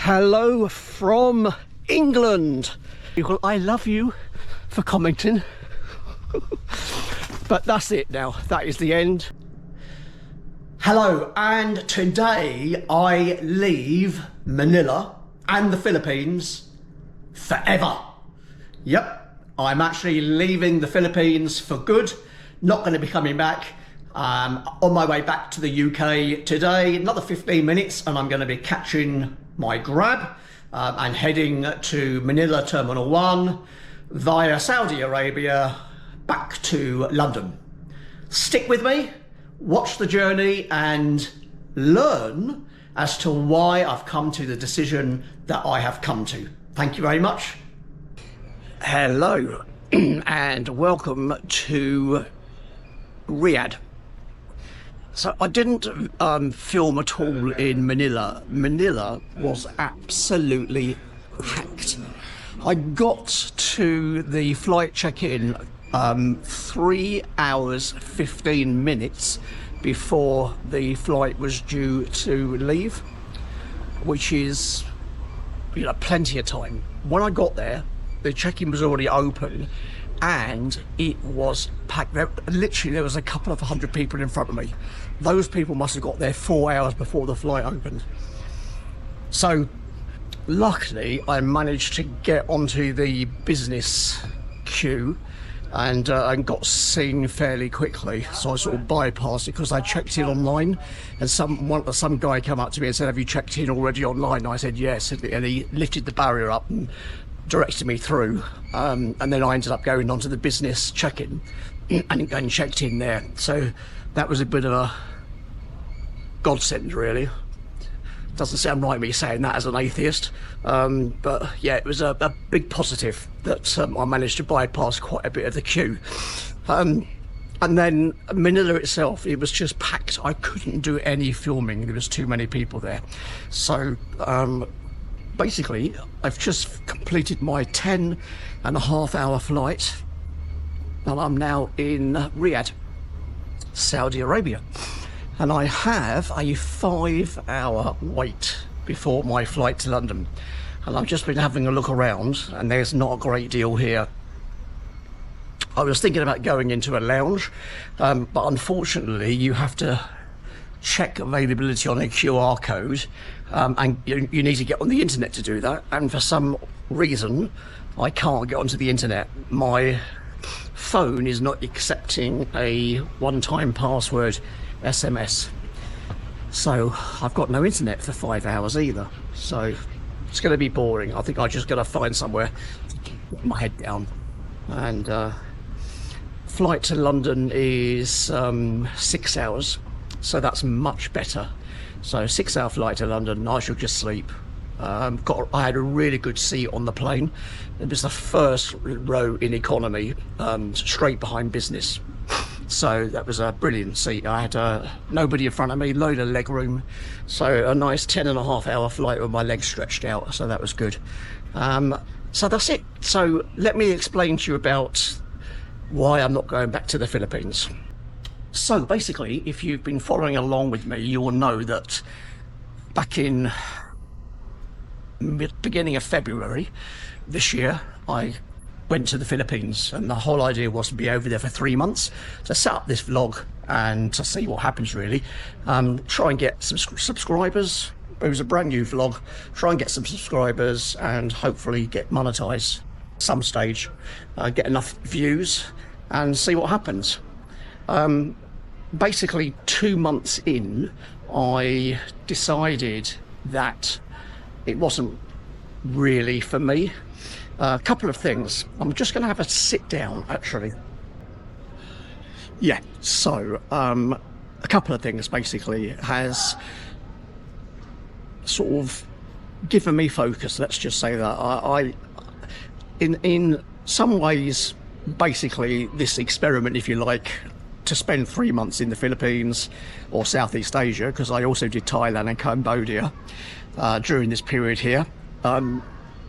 Hello from England. Well, I love you for commenting. But that's it now. That is the end. Hello, and today I leave Manila and the Philippines forever. Yep, I'm actually leaving the Philippines for good. Not going to be coming back. On my way back to the UK today, another 15 minutes, and I'm going to be catching my Grab and heading to Manila Terminal 1 via Saudi Arabia back to London. Stick with me, watch the journey and learn as to why I've come to the decision that I have come to. Thank you very much. Hello and welcome to Riyadh. So I didn't film at all in Manila. Manila was absolutely packed. I got to the flight check-in 3 hours 15 minutes before the flight was due to leave, which is, you know, plenty of time. When I got there, the check-in was already open and it was packed. Literally, there was a couple of 100 people in front of me. Those people must have got there 4 hours before the flight opened. So luckily, I managed to get onto the business queue and got seen fairly quickly. So I sort of bypassed it because I checked in online, and some guy came up to me and said, "Have you checked in already online?" And I said yes, and he lifted the barrier up and directed me through, and then I ended up going onto the business check-in and checked in there. So that was a bit of a godsend, really. Doesn't sound right me saying that as an atheist, but yeah, it was a big positive that I managed to bypass quite a bit of the queue. And then Manila itself, it was just packed. I couldn't do any filming, there was too many people there. So basically, I've just completed my 10.5-hour flight, and I'm now in Riyadh, Saudi Arabia. And I have a 5-hour wait before my flight to London. And I've just been having a look around, and there's not a great deal here. I was thinking about going into a lounge, but unfortunately you have to check availability on a QR code, and you need to get on the internet to do that, and for some reason I can't get onto the internet. My phone is not accepting a one-time password SMS, so I've got no internet for 5 hours either, so it's going to be boring. I think I just got to find somewhere to get my head down. And flight to London is 6 hours, so that's much better. So 6-hour flight to London, I shall just sleep. I had a really good seat on the plane. It was the first row in economy, straight behind business. So that was a brilliant seat. I had nobody in front of me, load of leg room. So a nice 10.5-hour flight with my legs stretched out, so that was good. So that's it. So let me explain to you about why I'm not going back to the Philippines. So basically, if you've been following along with me, you will know that back in beginning of February this year, I went to the Philippines, and the whole idea was to be over there for 3 months to set up this vlog and to see what happens, really. Try and get some subscribers. It was a brand new vlog. Try and get some subscribers and hopefully get monetized some stage, get enough views and see what happens. Basically 2 months in, I decided that it wasn't really for me. A couple of things. I'm just going to have a sit down, actually. Yeah, so a couple of things basically has sort of given me focus. Let's just say that I in some ways, basically this experiment, if you like, to spend 3 months in the Philippines or Southeast Asia, because I also did Thailand and Cambodia during this period here,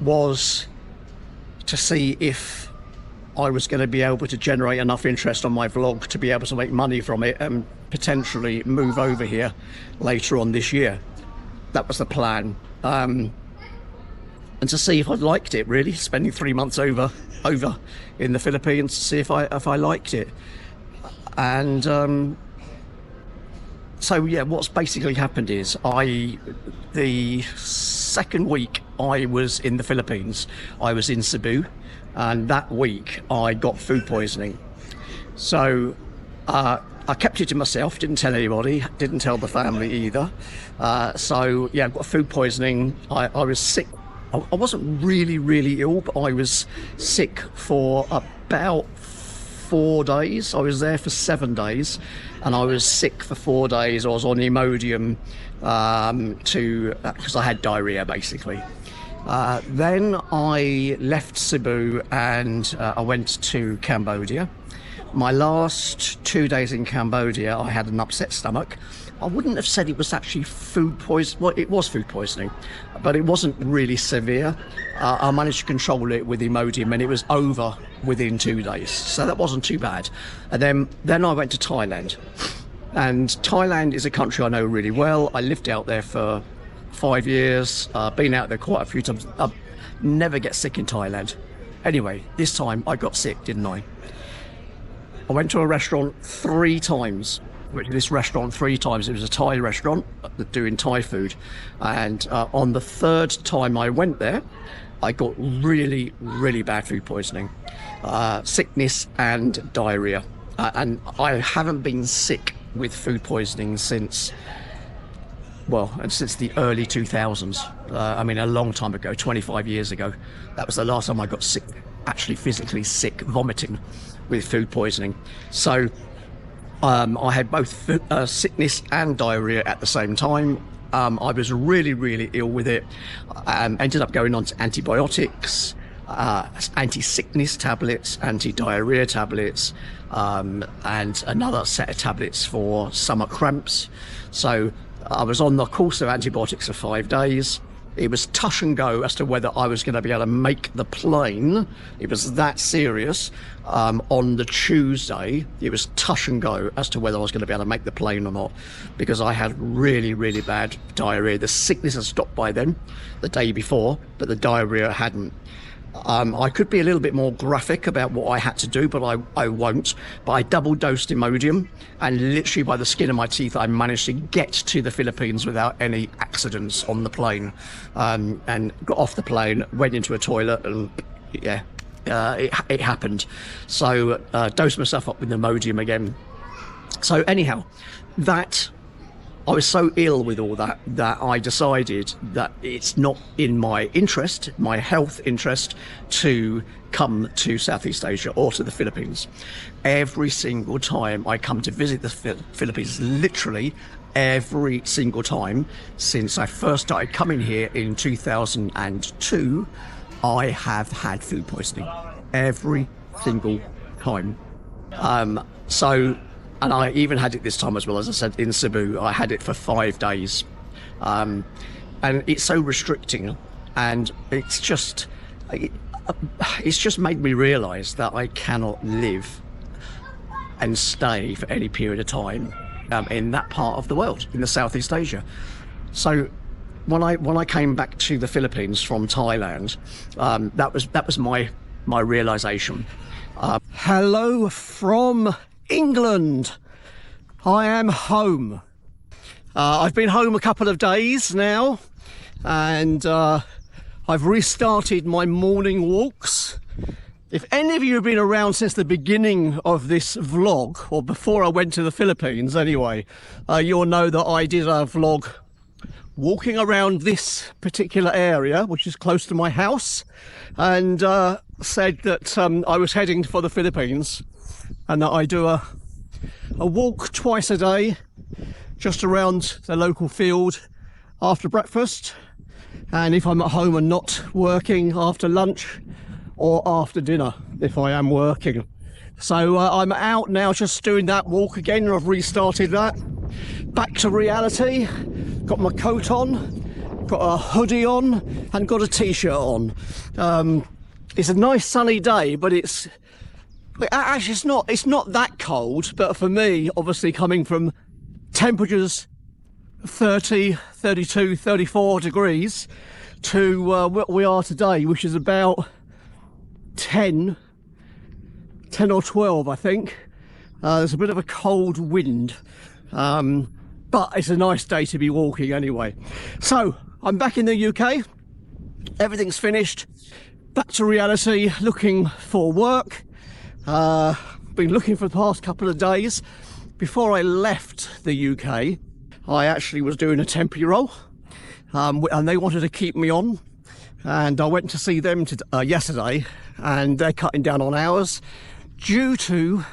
was to see if I was going to be able to generate enough interest on my vlog to be able to make money from it and potentially move over here later on this year. That was the plan. and to see if I'd liked it, really, spending 3 months over in the Philippines to see if I liked it. And so yeah, what's basically happened is the second week I was in the Philippines, I was in Cebu, and that week I got food poisoning. So I kept it to myself, didn't tell anybody, didn't tell the family either. So yeah, I got food poisoning. I was sick. I wasn't really ill, but I was sick for about 4 days. I was there for 7 days, and I was sick for 4 days. I was on Imodium because I had diarrhea, basically. Then I left Cebu and I went to Cambodia. My last 2 days in Cambodia, I had an upset stomach. I wouldn't have said it was actually food poisoning. Well, it was food poisoning, but it wasn't really severe. I managed to control it with Imodium, and it was over within 2 days. So that wasn't too bad. And then I went to Thailand. And Thailand is a country I know really well. I lived out there for 5 years, been out there quite a few times. I never get sick in Thailand. Anyway, this time I got sick, didn't I? I went to a restaurant 3 times. Went to this restaurant 3 times. It was a Thai restaurant doing Thai food. And on the 3rd time I went there, I got really bad food poisoning, sickness and diarrhea. And I haven't been sick with food poisoning since the early 2000s. I mean, a long time ago, 25 years ago. That was the last time I got sick, actually physically sick, vomiting with food poisoning. So I had both sickness and diarrhea at the same time. I was really ill with it. Ended up going on to antibiotics, anti-sickness tablets, anti-diarrhea tablets, and another set of tablets for stomach cramps. So I was on the course of antibiotics for 5 days. It was touch and go as to whether I was going to be able to make the plane. It was that serious. On the Tuesday, it was touch and go as to whether I was going to be able to make the plane or not, because I had really bad diarrhea. The sickness had stopped by then, the day before, but the diarrhea hadn't. I could be a little bit more graphic about what I had to do, but I won't. But I double dosed Imodium, and literally by the skin of my teeth, I managed to get to the Philippines without any accidents on the plane, and got off the plane, went into a toilet, and yeah, it happened. So dosed myself up with Imodium again. So anyhow, I was so ill with all that I decided that it's not in my interest, my health interest, to come to Southeast Asia or to the Philippines. Every single time I come to visit the Philippines, literally every single time since I first started coming here in 2002, I have had food poisoning. Every single time. And I even had it this time as well, as I said, in Cebu. I had it for 5 days. And it's so restricting, and it's just made me realise that I cannot live and stay for any period of time in that part of the world, in the Southeast Asia. So when I came back to the Philippines from Thailand, that was my realisation. Hello from England. I am home. I've been home a couple of days now, and I've restarted my morning walks. If any of you have been around since the beginning of this vlog, or before I went to the Philippines anyway, you'll know that I did a vlog walking around this particular area, which is close to my house, and said that I was heading for the Philippines, and that I do a walk twice a day just around the local field after breakfast, and if I'm at home and not working, after lunch or after dinner if I am working. So I'm out now just doing that walk again. I've restarted that. Back to reality. Got my coat on, got a hoodie on, and got a t-shirt on. It's a nice sunny day, but actually it's not that cold, but for me, obviously coming from temperatures 30, 32, 34 degrees, to where we are today, which is about 10 or 12, I think. There's a bit of a cold wind, but it's a nice day to be walking anyway. So I'm back in the UK, everything's finished, back to reality, looking for work. Been looking for the past couple of days. Before I left the UK, I actually was doing a temporary role, and they wanted to keep me on, and I went to see them yesterday, and they're cutting down on hours due to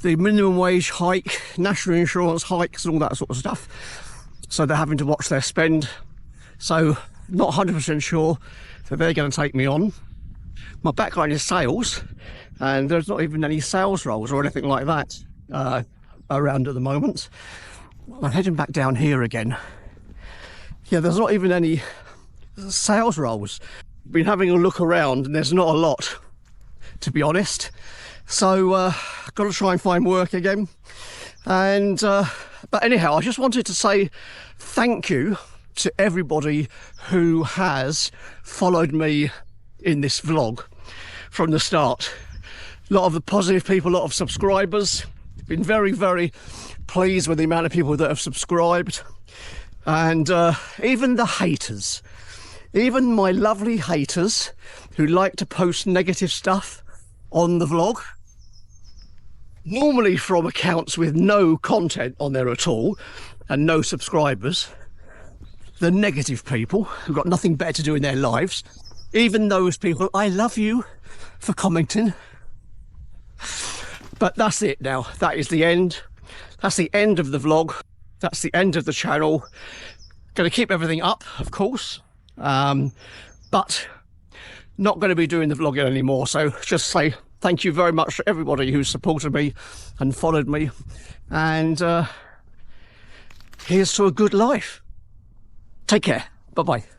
the minimum wage hike, national insurance hikes and all that sort of stuff. So they're having to watch their spend. So not 100% sure that they're going to take me on. My background is sales, and there's not even any sales roles or anything like that around at the moment. I'm heading back down here again. Yeah, there's not even any sales roles. Been having a look around and there's not a lot, to be honest. So got to try and find work again. And but anyhow, I just wanted to say thank you to everybody who has followed me in this vlog from the start. A lot of the positive people, a lot of subscribers. Been very, very pleased with the amount of people that have subscribed. And even the haters, even my lovely haters who like to post negative stuff on the vlog, normally from accounts with no content on there at all and no subscribers, the negative people who've got nothing better to do in their lives, even those people, I love you for commenting. But that's it now. That is the end. That's the end of the vlog. That's the end of the channel. Going to keep everything up, of course, but not going to be doing the vlogging anymore. So just say thank you very much to everybody who's supported me and followed me. And here's to a good life. Take care. Bye-bye.